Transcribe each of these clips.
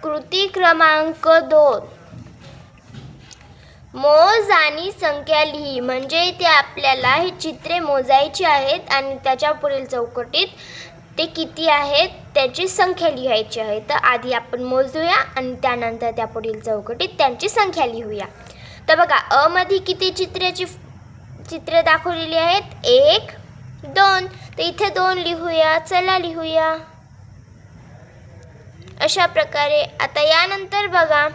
कृती क्रमांक 2, मोज आणि संख्या लिही. म्हणजे इथे आपल्याला ही चित्रे मोजायची आहेत आणि त्याच्या पुढील चौकटीत ते किती आहेत त्याची संख्या लिहायची आहे. तर आधी आपण मोजूया आणि त्यानंतर त्या पुढील चौकटीत त्यांची संख्या लिहूया. तर बघा, अ मध्ये किती चित्रे दाखवलेली आहेत? 1, 2. तर इथे 2 लिहूया. चला लिहूया अशा प्रकारे. आता यानंतर बघा,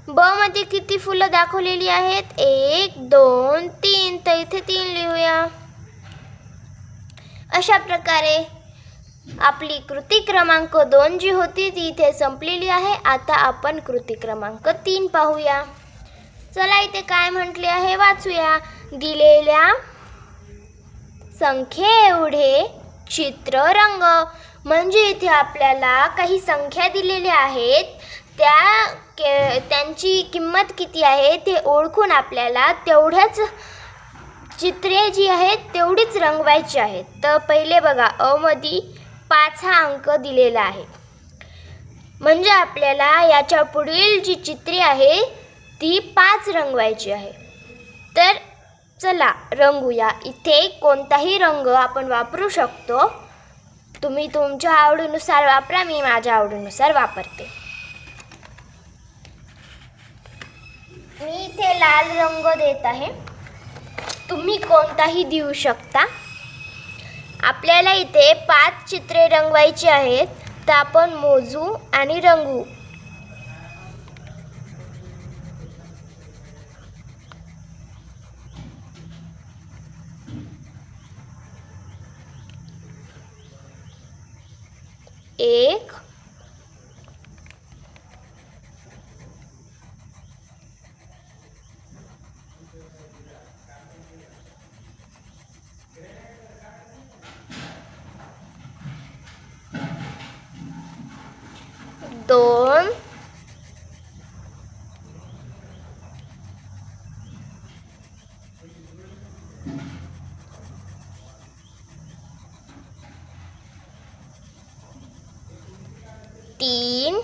ब मध्ये किती फुलं दाखवलेली आहेत? 1, 2, 3. तर इथे 3 लिहूया. अशा प्रकारे आपली कृती क्रमांक 2 जी होती ती इथे संपलेली आहे. आता आपण कृती क्रमांक 3 पाहूया. चला, इथे काय म्हटले आहे वाचूया. दिलेल्या संख्ये एवढे चित्र रंग. म्हणजे इथे आपल्याला काही संख्या दिलेल्या आहेत, त्यांची किंमत किती आहे ते ओळखून आपल्याला तेवढ्याच चित्रे जी आहेत तेवढीच रंगवायची आहेत. तर पहिले बघा, अ मध्ये 5 हा अंक दिलेला आहे. म्हणजे आपल्याला याच्या पुढील जी चित्रे आहे ती 5 रंगवायची आहे. तर चला रंगूया. इथे कोणताही रंग आपण वापरू शकतो. तुम्ही तुमच्या आवडीनुसार वापरा. मी माझ्या आवडीनुसार वापरते. मी इथे लाल रंग देत आहे. तुम्ही कोणताही देऊ शकता. आपल्याला इथे 5 चित्रे रंगवायची आहेत. तर आपण मोजू आणि रंगवू. एक, 2, 3,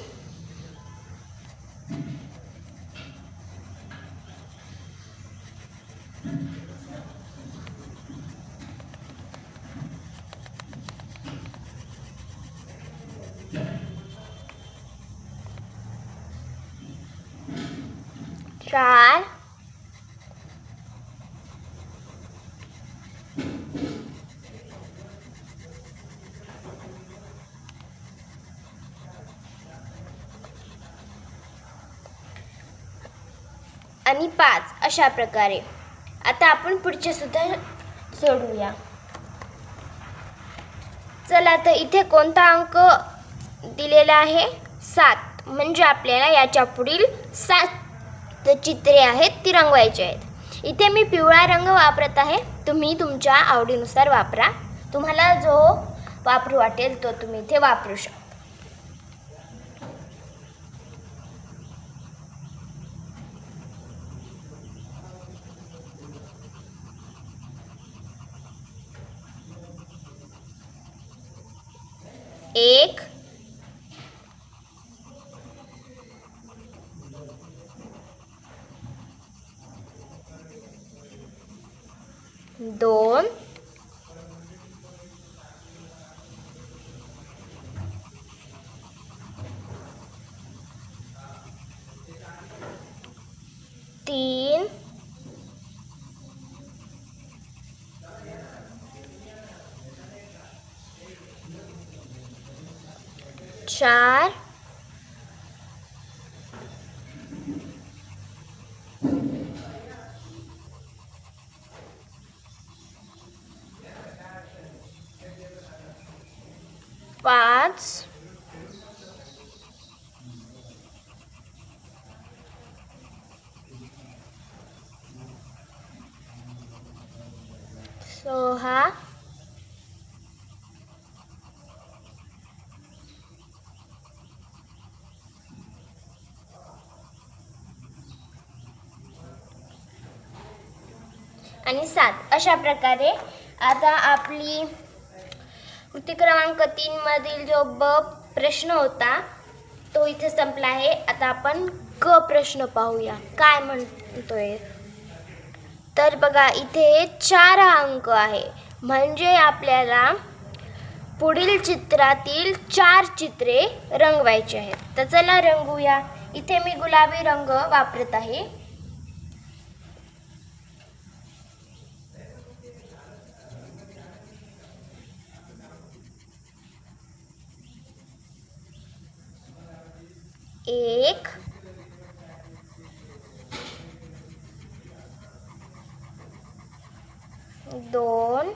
4, 5 अशा प्रकारे. आता आपण पुढचे सुद्धा सोडवूया. चला, तर इथे कोणता अंक दिलेला आहे? 7. म्हणजे आपल्याला याच्या पुढील 7 चित्रे आहेत ती रंगवायची आहेत. इथे मी पिवळा रंग वापरत आहे. तुम्ही तुमच्या आवडीनुसार वापरा. तुम्हाला जो वापरू वाटेल तो तुम्ही इथे वापरू शकता. एक, 2, 3, 4, 5, 6, 7 अशा प्रकारे. आता आपली कृती क्रमांक 3 मधील जो ब प्रश्न होता तो इथे संपला आहे. आता आपण क प्रश्न पाहूया काय म्हणतोय. तर बघा इथे 4 अंक आहे, म्हणजे आपल्याला पुढील चित्रातील 4 चित्रे रंगवायची आहेत. तर चला रंगवूया. इथे मी गुलाबी रंग वापरत आहे. एक, दोन,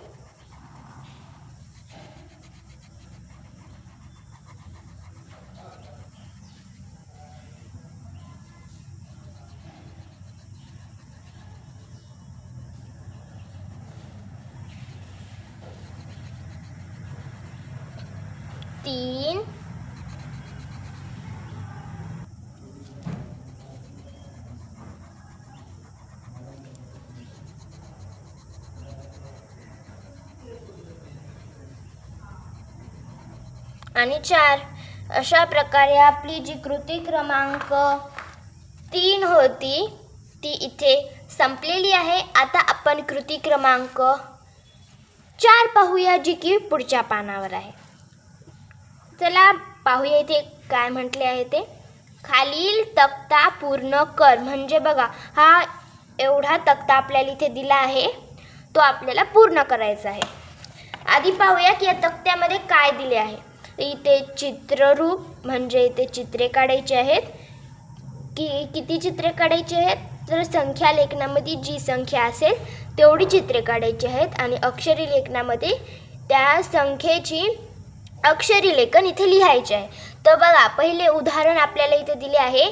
तीन, आणि 4. अशा प्रकारे आपली जी कृती क्रमांक 3 होती ती इथे संपलेली आहे. आता आपण कृती क्रमांक 4 पाहूया, जी की पुढच्या पानावर आहे. चला पाहूया इथे काय म्हटले आहे ते. खालील तक्ता पूर्ण कर. म्हणजे बघा हा एवढा तक्ता आपल्याला इथे दिला आहे, तो आपल्याला पूर्ण करायचा आहे. आधी पाहूया की या तक्त्यामध्ये काय दिले आहे. इथे चित्ररूप म्हणजे इथे चित्रे काढायची आहेत. किती चित्रे काढायची आहेत, तर संख्या लेखनामध्ये जी संख्या असेल तेवढी चित्रे काढायची आहेत, आणि अक्षरी लेखनामध्ये त्या संख्येची अक्षरी लेखन इथे लिहायचे आहे. तर बघा पहिले उदाहरण आपल्याला इथे दिले आहे.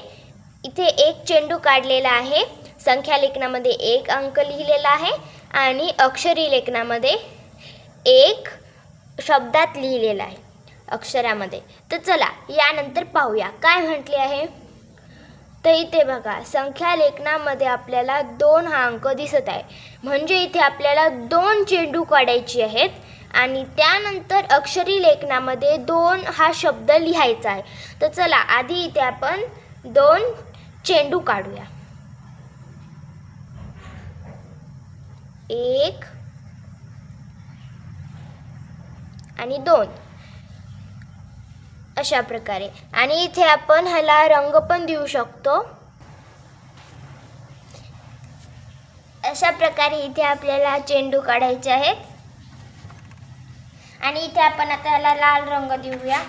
इथे एक चेंडू काढलेला आहे, संख्या लेखनामध्ये 1 अंक लिहिलेला आहे, आणि अक्षरी लेखनामध्ये 1 शब्दात लिहिलेला आहे अक्षरामध्ये. तर चला यानंतर पाहूया काय म्हटले आहे. तर इथे बघा संख्या लेखनामध्ये आपल्याला 2 हा अंक दिसत आहे, म्हणजे इथे आपल्याला 2 चेंडू काढायची आहेत, आणि त्यानंतर अक्षरी लेखनामध्ये 2 हा शब्द लिहायचा आहे. तर चला आधी इथे आपण 2 चेंडू काढूया. 1 आणि 2 अशा प्रकारे. आणि इथे आपण ह्याला रंग पण देऊ शकतो. अशा प्रकारे इथे आपल्याला चेंडू काढायचे आहेत, आणि इथे आपण आता ह्याला लाल रंग देऊया.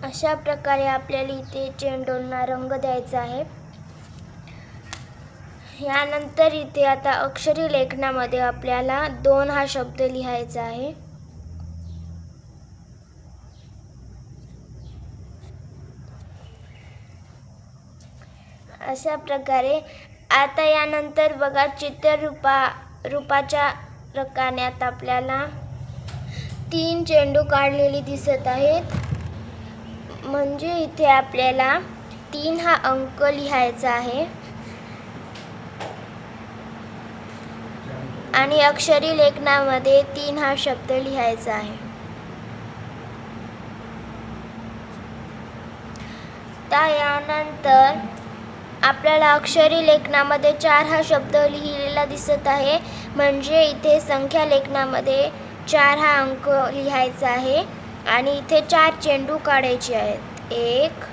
अशा प्रकारे आपल्याला इथे चेंडूंना रंग द्यायचा आहे. यानंतर इथे आता अक्षरी लेखनामध्ये आपल्याला 2 हा शब्द लिहायचा आहे. अशा प्रकारे आता यानंतर बघा चित्ररूपाच्या रकान्यात आपल्याला 3 चेंडू काढलेले दिसत आहेत, म्हणजे इथे आपल्याला 3 हा अंक लिहायचा आहे, आणि अक्षरी लेखनामध्ये 3 हा शब्द लिहायचा आहे. यानंतर आपल्याला अक्षरी लेखनामध्ये 4 हा शब्द लिहिलेला दिसत आहे, म्हणजे इथे संख्या लेखनामध्ये 4 हा अंक लिहायचा आहे, आणि इथे 4 चेंडू काढायचे आहेत. 1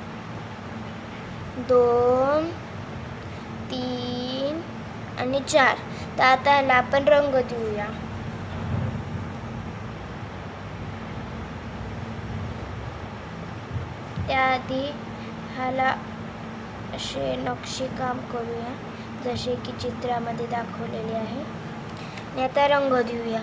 2 3 आणि 4. तर आता ह्याला आपण रंग देऊया. त्याआधी ह्याला असे नक्षीकाम करूया, जसे की चित्रामध्ये दाखवलेले आहे. आणि आता रंग देऊया.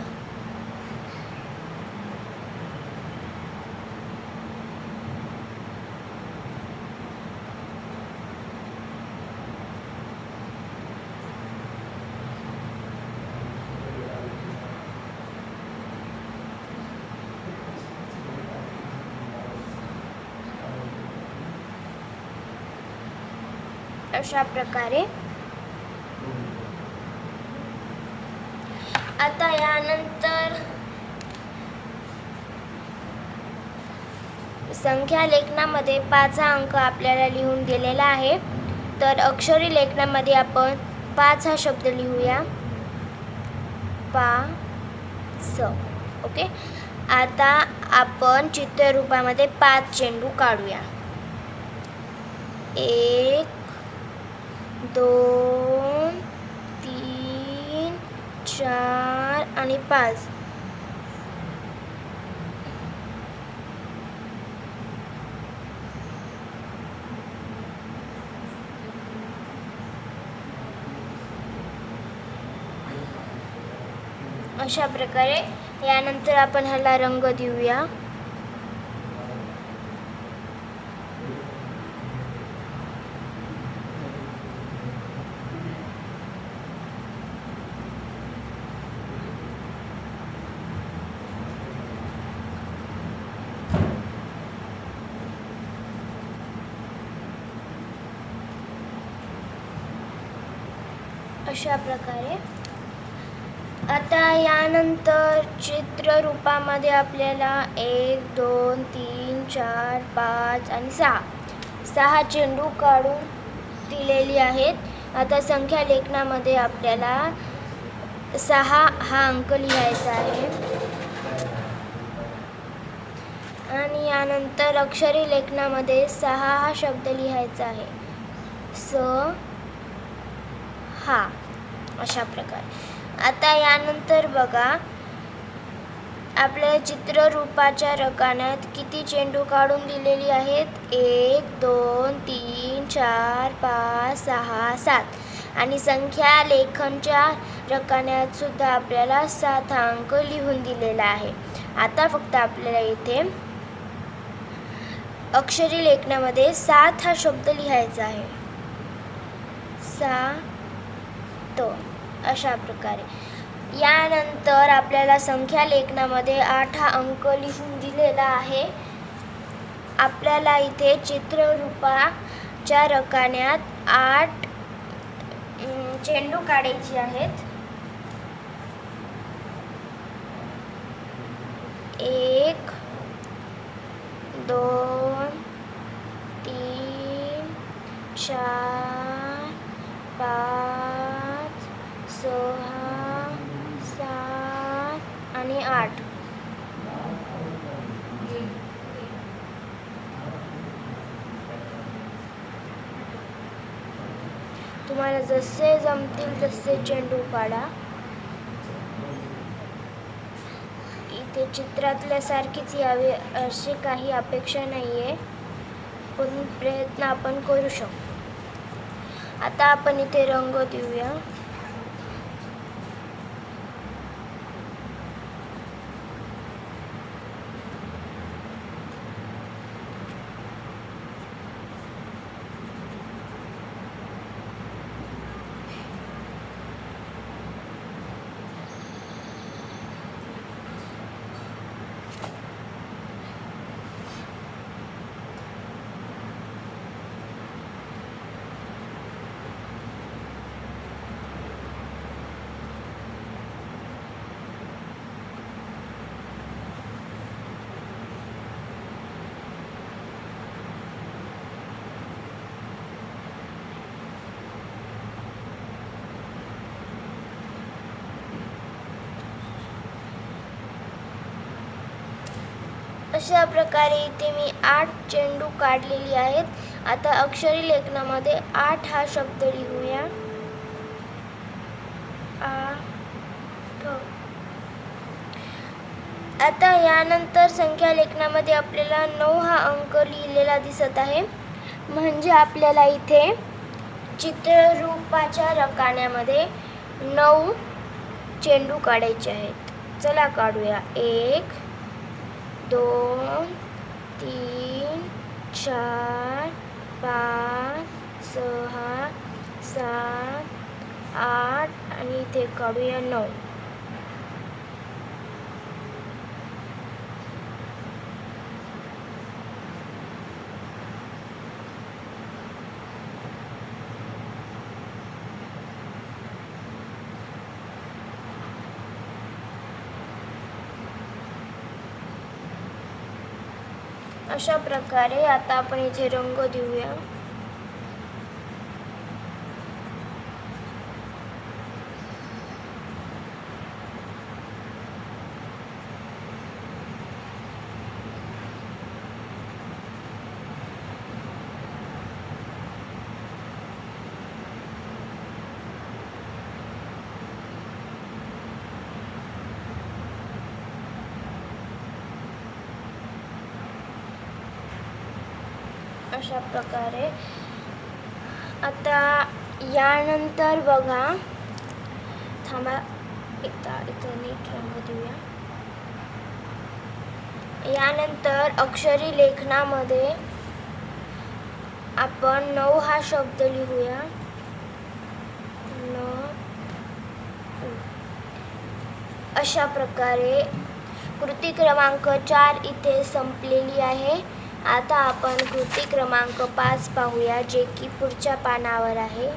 अशा प्रकारे. आता यानंतर संख्या लेखनामध्ये 5 हा अंक आपल्याला लिहून दिलेला आहे. तर अक्षरी लेखनामध्ये आपण 5 हा शब्द लिहूया. 5. ओके. आता आपण चित्ररूपामध्ये 5 चेंडू काढूया. 1 2 3 4 आणि 5. अशा प्रकारे. यानंतर आपण ह्याला रंग देऊया. अशा प्रकारे. आता यानंतर चित्ररूपामध्ये आपल्याला 1 2 3 4 5 आणि 6 चेंडू काढून दिलेली आहेत. आता संख्या लेखनामध्ये आपल्याला 6 हा अंक लिहायचा आहे. आणि यानंतर अक्षरी लेखनामध्ये 6 हा शब्द लिहायचा आहे. 6 अशा प्रकारे. आता यानंतर बघा आपल्या चित्ररूपाच्या रकान्यात किती चेंडू काढून दिलेली आहेत. 1 2 3 4 5 6 7. आणि संख्या लेखनच्या रकान्यात सुद्धा आपल्याला 7 हा अंक लिहून दिलेला आहे. आता फक्त आपल्याला इथे अक्षरी लेखनामध्ये 7 हा शब्द लिहायचा आहे. 7 अशा प्रकारे. यानंतर आपल्याला संख्या लेखनामध्ये 8 हा अंक लिहून दिलेला आहे. आपल्याला इथे चित्ररूपाच्या रकान्यात 8 चेंडू काढायचे आहेत. 1 2 3 4 5 6 7 आणि 8. तुम्हाला जसे जमतील तसे चेंडू काढा. इथे चित्रातल्यासारखीच यावे अशी काही अपेक्षा नाही आहे, पण प्रयत्न आपण करू शकतो. आता आपण इथे रंग देऊया. अशा प्रकारे इथे मी 8 चेंडू काढलेली आहेत. आता अक्षरी लेखनामध्ये 8 हा शब्द लिहूया. 8. आता यानंतर संख्या लेखनामध्ये आपल्याला 9 हा अंक लिहिलेला दिसत आहे. म्हणजे आपल्याला इथे चित्ररूपाच्या रकान्यामध्ये 9 चेंडू काढायचे आहेत. चला काढूया. 1 2 3 4 5 6 7 8 आणि इथे काढूया 9. अशा प्रकारे आता आपण इथे रंग देऊया. अशा प्रकारे आता यानंतर बघा, थांबा इथं नीट रंग देऊया. यानंतर अक्षरी लेखनामध्ये आपण 9 हा शब्द लिहूया. 9. अशा प्रकारे कृती क्रमांक 4 इथे संपलेली आहे. आता आपण कृती क्रमांक 5 पाहूया, जे की पुढच्या पानावर आहे.